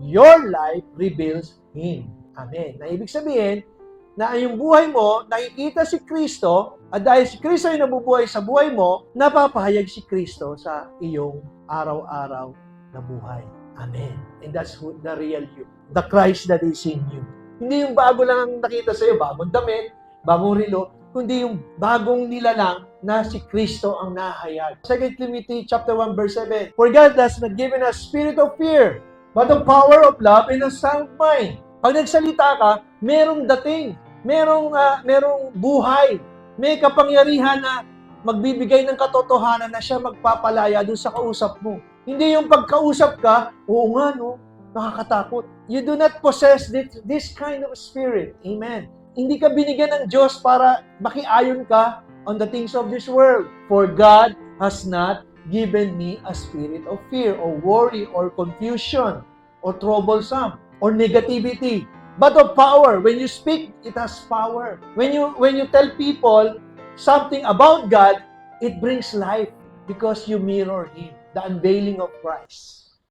your life reveals Him. Amen. Na ibig sabihin, na yung buhay mo, nakikita si Kristo, at dahil si Kristo ay nabubuhay sa buhay mo, napapahayag si Kristo sa iyong araw-araw na buhay. Amen. And that's the real you. The Christ that is in you. Hindi yung bago lang ang nakita sa iyo, bagong damit, bagong relo, kundi yung bagong nilalang na si Kristo ang nahayag. 2 Timothy chapter 1 verse 7. For God has not given us spirit of fear, but of power of love and of sound mind. Pag nagsalita ka, merong dating, merong buhay, may kapangyarihan na magbibigay ng katotohanan na siya magpapalaya doon sa kausap mo. Hindi yung pagkausap ka, oo nga no, nakakatakot. You do not possess this kind of spirit. Amen. Hindi ka binigyan ng Diyos para makiayon ka on the things of this world. For God has not given me a spirit of fear or worry or confusion or troublesome or negativity, but of power. When you speak, it has power. When you tell people something about God, it brings life because you mirror Him, the unveiling of Christ.